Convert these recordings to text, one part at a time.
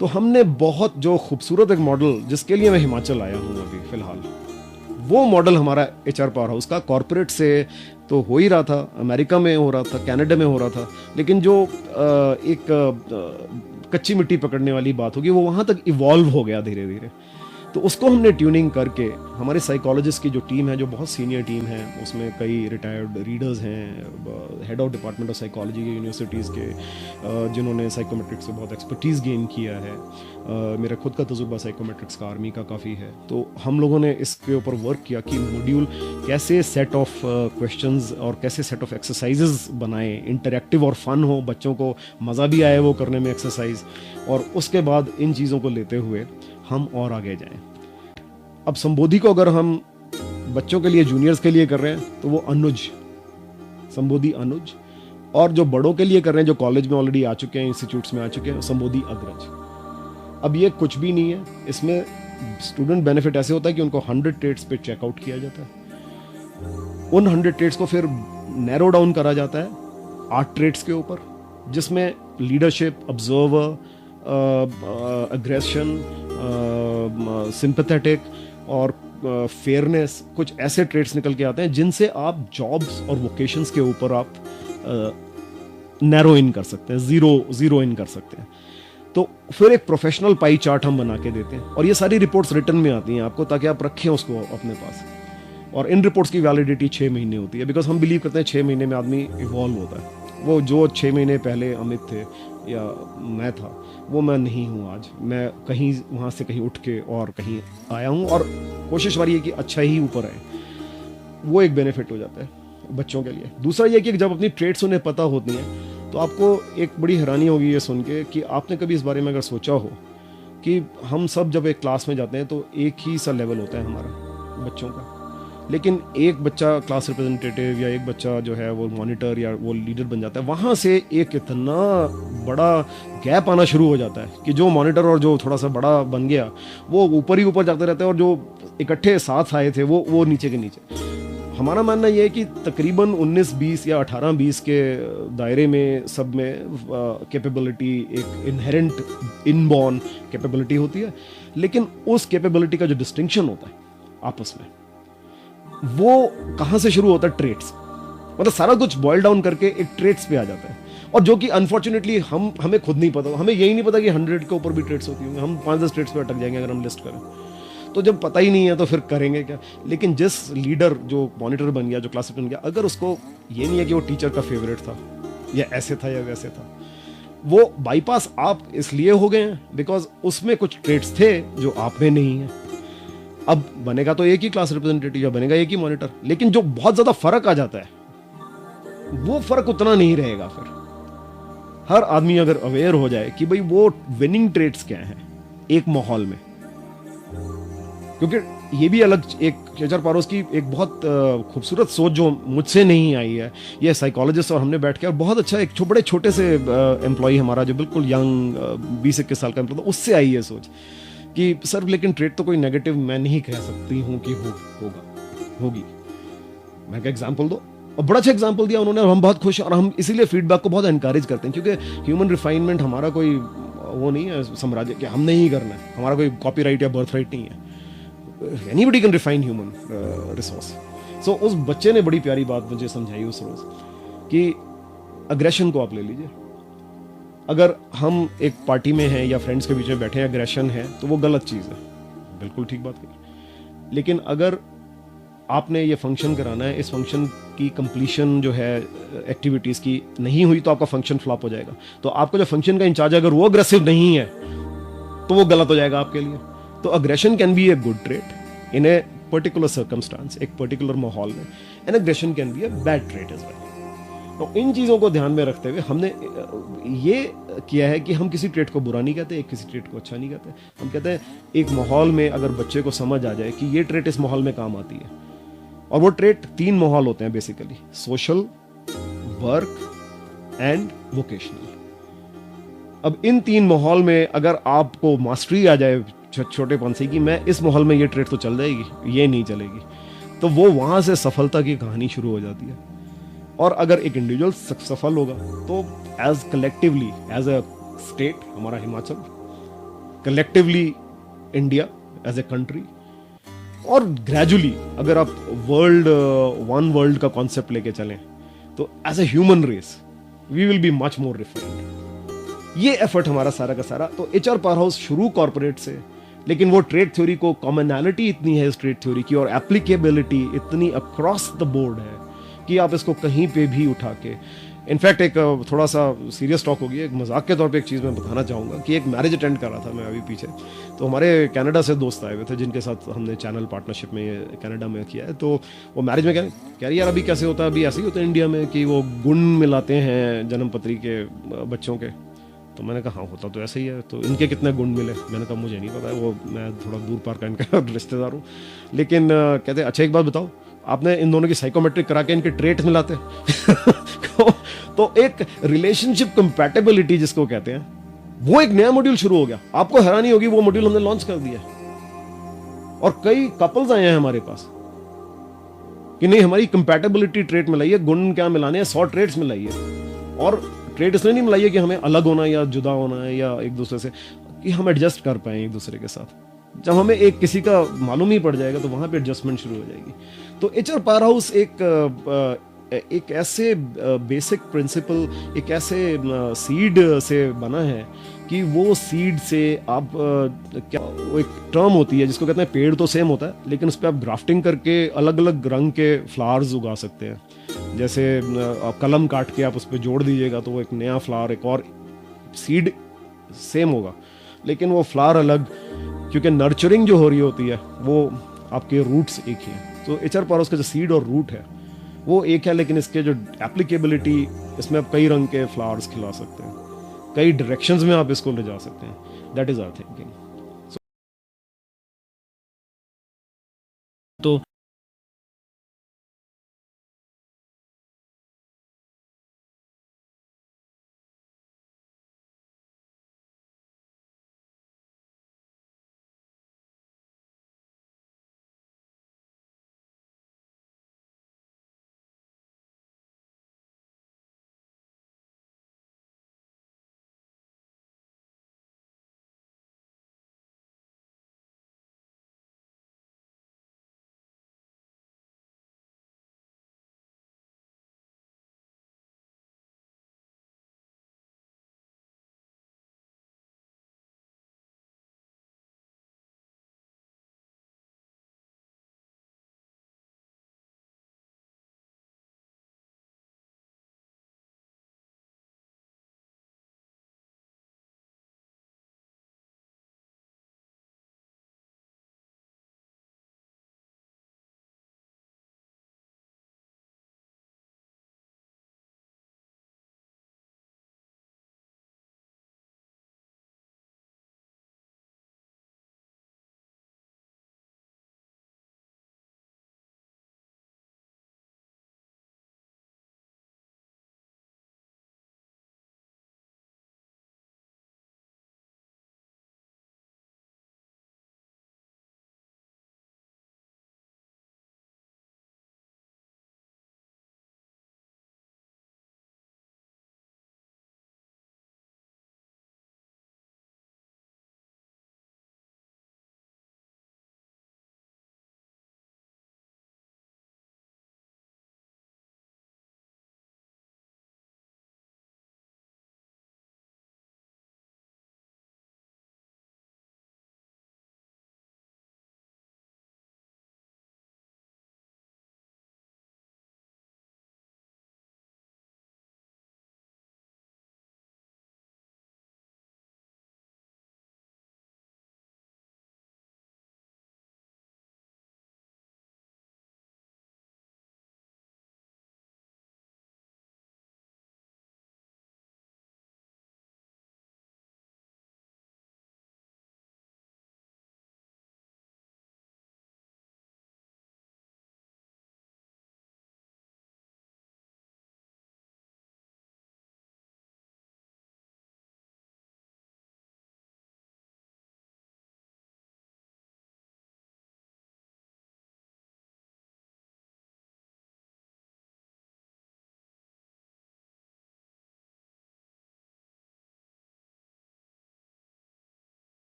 तो हमने बहुत जो खूबसूरत एक मॉडल जिसके लिए मैं हिमाचल आया हूँ अभी फ़िलहाल, वो मॉडल हमारा एचआर पावर हाउस का कॉरपोरेट से तो हो ही रहा था, अमेरिका में हो रहा था, कनाडा में हो रहा था, लेकिन जो एक कच्ची मिट्टी पकड़ने वाली बात होगी वो वहाँ तक इवॉल्व हो गया धीरे धीरे। तो उसको हमने ट्यूनिंग करके, हमारे साइकोलॉजिस्ट की जो टीम है, जो बहुत सीनियर टीम है, उसमें कई रिटायर्ड रीडर्स हैं, head of department of psychology के यूनिवर्सिटीज़ के, जिन्होंने साइकोमेट्रिक्स से बहुत एक्सपर्टीज़ गेन किया है। मेरा खुद का तजुर्बा साइकोमेट्रिक्स का आर्मी का काफ़ी है। तो हम लोगों ने इसके ऊपर वर्क किया कि मॉड्यूल कैसे सेट ऑफ क्वेश्चंस और कैसे सेट ऑफ एक्सरसाइजेज बनाएं, इंटरेक्टिव और फन हो, बच्चों को मज़ा भी आए वो करने में एक्सरसाइज, और उसके बाद इन चीज़ों को लेते हुए हम और आगे जाएं। अब संबोधि को अगर हम बच्चों के लिए, जूनियर्स के लिए कर रहे हैं तो वो अनुज, संबोधि अनुज, और जो बड़ों के लिए कर रहे हैं, जो कॉलेज में ऑलरेडी आ चुके हैं, इंस्टीट्यूट्स में आ चुके हैं, संबोधि अग्रज। अब ये कुछ भी नहीं है, इसमें स्टूडेंट बेनिफिट ऐसे होता है कि उनको 100 ट्रेड्स पे चेकआउट किया जाता है। उन 100 ट्रेड्स को फिर नैरो डाउन करा जाता है 8 ट्रेड्स के ऊपर, जिसमें लीडरशिप, ऑब्जर्वर, अग्रेशन, सिंपैथेटिक और फेयरनेस, कुछ ऐसे ट्रेड्स निकल के आते हैं जिनसे आप जॉब्स और वोकेशंस के ऊपर आप नैरो इन कर सकते हैं, जीरो इन कर सकते हैं। तो फिर एक प्रोफेशनल पाई चार्ट हम बना के देते हैं, और ये सारी रिपोर्ट्स रिटर्न में आती हैं आपको, ताकि आप रखें उसको अपने पास। और इन रिपोर्ट्स की वैलिडिटी 6 महीने होती है, बिकॉज हम बिलीव करते हैं 6 महीने में आदमी इवॉल्व होता है। वो जो 6 महीने पहले अमित थे या मैं था, वो मैं नहीं हूँ आज। मैं कहीं वहाँ से कहीं उठ के और कहीं आया हूँ, और कोशिश वाली है कि अच्छा ही ऊपर आए। वो एक बेनिफिट हो जाता है बच्चों के लिए। दूसरा ये कि जब अपनी ट्रेड्स उन्हें पता होती हैं, तो आपको एक बड़ी हैरानी होगी ये सुन के कि आपने कभी इस बारे में अगर सोचा हो कि हम सब जब एक क्लास में जाते हैं तो एक ही सा लेवल होता है हमारा बच्चों का, लेकिन एक बच्चा क्लास रिप्रेजेंटेटिव या एक बच्चा जो है वो मॉनिटर या वो लीडर बन जाता है, वहाँ से एक इतना बड़ा गैप आना शुरू हो जाता है कि जो मॉनिटर और जो थोड़ा सा बड़ा बन गया वो ऊपर ही ऊपर जाते रहते हैं, और जो इकट्ठे साथ आए थे वो नीचे के नीचे। हमारा मानना यह है कि तकरीबन 19-20 या 18-20 के दायरे में सब में कैपेबिलिटी, एक इनहेरेंट इनबॉर्न कैपेबिलिटी होती है, लेकिन उस कैपेबिलिटी का जो डिस्टिंक्शन होता है आपस में, वो कहाँ से शुरू होता है? ट्रेट्स। मतलब सारा कुछ बॉयल डाउन करके एक ट्रेट्स पे आ जाता है, और जो कि अनफॉर्चुनेटली हमें खुद नहीं पता, हमें यही नहीं पता कि 100 के ऊपर भी ट्रेट्स होती होंगी। हम 5-10 ट्रेट्स पे अटक जाएंगे अगर हम लिस्ट करें। तो जब पता ही नहीं है तो फिर करेंगे क्या? लेकिन जिस लीडर जो मॉनिटर बन गया, जो क्लास बन गया, अगर उसको ये नहीं है कि वो टीचर का फेवरेट था या ऐसे था या वैसे था, वो बाईपास आप इसलिए हो गए हैं बिकॉज उसमें कुछ ट्रेट्स थे जो आप में नहीं है। अब बनेगा तो एक ही क्लास रिप्रेजेंटेटिव या बनेगा एक ही मॉनिटर, लेकिन जो बहुत ज्यादा फर्क आ जाता है वो फर्क उतना नहीं रहेगा। फिर हर आदमी अगर अवेयर हो जाए कि भाई वो विनिंग ट्रेट्स क्या हैं एक माहौल में, क्योंकि ये भी अलग एक एचआर पारोस की एक बहुत खूबसूरत सोच जो मुझसे नहीं आई है, ये साइकोलॉजिस्ट और हमने बैठ के, और बहुत अच्छा एक बड़े छोटे से एम्प्लॉय हमारा जो बिल्कुल यंग 20-21 साल का एम्प्लॉय था, उससे आई है सोच कि सर लेकिन ट्रेड तो कोई नेगेटिव मैं नहीं कह सकती हूँ कि होगी। मैं क्या एग्जाम्पल दो, और बड़ा अच्छा एग्जाम्पल दिया उन्होंने, और हम बहुत खुश हैं, और हम इसीलिए फीडबैक को बहुत एनकरेज करते हैं, क्योंकि ह्यूमन रिफाइनमेंट हमारा कोई वो नहीं है साम्राज्य कि हमने ही करना है, हमारा कोई कॉपीराइट या बर्थ राइट नहीं है। Anybody can refine human resource. So उस बच्चे ने बड़ी प्यारी बात मुझे समझाई उस रोज कि अग्रेशन को आप ले लीजिए। अगर हम एक पार्टी में हैं या फ्रेंड्स के बीच में बैठे हैं, अग्रेशन है तो वो गलत चीज़ है, बिल्कुल ठीक बात कही। लेकिन अगर आपने ये फंक्शन कराना है, इस फंक्शन की कंप्लीशन जो है एक्टिविटीज़ की नहीं हुई तो आपका फंक्शन फ्लॉप हो जाएगा। तो आपका जो फंक्शन का इंचार्ज अगर वो अग्रेसिव नहीं है तो वो गलत हो जाएगा आपके लिए। तो aggression can be a good trait in a particular circumstance, एक पर्टिकुलर माहौल में, and aggression can be a bad trait as well. तो इन चीज़ों को ध्यान में रखते हुए हमने ये किया है कि हम किसी ट्रेट को बुरा नहीं कहते, किसी ट्रेट को अच्छा नहीं कहते। हम कहते हैं एक माहौल में अगर बच्चे को समझ आ जाए कि ये ट्रेट इस माहौल में काम आती है, और वो ट्रेट 3 माहौल होते हैं basically, social, work and vocational. अब इन 3 माहौल में अगर आपको मास्टरी आ जाए छोटेपन से कि मैं इस माहौल में ये ट्रेड तो चल जाएगी, ये नहीं चलेगी, तो वो वहाँ से सफलता की कहानी शुरू हो जाती है। और अगर एक इंडिविजुअल सफल होगा तो as collectively as a state, हमारा Himachal collectively India as a country, और ग्रेजुअली अगर आप वर्ल्ड वन वर्ल्ड का कॉन्सेप्ट लेके चलें तो as a human race we will be much more refined. ये एफर्ट हमारा सारा का सारा। तो एचआर पावर हाउस शुरू कॉर्पोरेट से, लेकिन वो ट्रेड थ्योरी को, कॉमनैलिटी इतनी है इस ट्रेड थ्योरी की और एप्लीकेबिलिटी इतनी अक्रॉस द बोर्ड है कि आप इसको कहीं पे भी उठा के, इनफैक्ट एक थोड़ा सा सीरियस टॉक होगी, एक मजाक के तौर पे एक चीज़ मैं बताना चाहूँगा कि एक मैरिज अटेंड कर रहा था मैं अभी पीछे, तो हमारे कनाडा से दोस्त आए हुए थे जिनके साथ हमने चैनल पार्टनरशिप में ये कनाडा में किया है। तो वो मैरिज में कह रही यार अभी कैसे होता है, अभी ऐसे ही होता है इंडिया में कि वो गुण मिलाते हैं जन्मपत्री के बच्चों के। तो मैंने कहा हाँ होता तो ऐसे ही है, तो इनके कितने गुण मिले? मैंने कहा मुझे नहीं पता है, वो मैं थोड़ा दूर पार का इनका रिश्तेदार हूँ। लेकिन कहते अच्छा एक बात बताओ, आपने इन दोनों की साइकोमेट्रिक करा के इनके ट्रेट मिलाते तो एक रिलेशनशिप कंपैटिबिलिटी जिसको कहते हैं, वो एक नया मॉड्यूल शुरू हो गया। आपको हैरानी होगी वो मॉड्यूल हमने लॉन्च कर दिया और कई कपल्स आए हैं हमारे पास कि नहीं हमारी कंपैटिबिलिटी ट्रेट मिलाइए, गुण क्या मिलाने हैं, 100 ट्रेट्स मिलाइए। और ट्रेट इसलिए नहीं मिलाइए कि हमें अलग होना या जुदा होना है या एक दूसरे से, कि हम एडजस्ट कर पाए एक दूसरे के साथ। जब हमें एक किसी का मालूम ही पड़ जाएगा तो वहां पे एडजस्टमेंट शुरू हो जाएगी। तो एचआर पावर हाउस एक ऐसे बेसिक प्रिंसिपल, एक ऐसे सीड से बना है कि वो सीड से आप क्या, वो एक टर्म होती है जिसको कहते हैं, पेड़ तो सेम होता है लेकिन उस पर आप ग्राफ्टिंग करके अलग अलग रंग के फ्लावर्स उगा सकते हैं। जैसे आप कलम काट के आप उस पर जोड़ दीजिएगा तो वो एक नया फ्लावर, एक और सीड सेम होगा लेकिन वो फ्लावर अलग, क्योंकि नर्चरिंग जो हो रही होती है वो आपके रूट्स एक ही है। तो एचआर पावर हाउस का जो सीड और रूट है वो एक है, लेकिन इसके जो एप्लीकेबिलिटी, इसमें आप कई रंग के फ्लावर्स खिला सकते हैं, कई डायरेक्शंस में आप इसको ले जा सकते हैं। That is our thinking. तो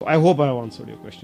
I hope I have answered your question.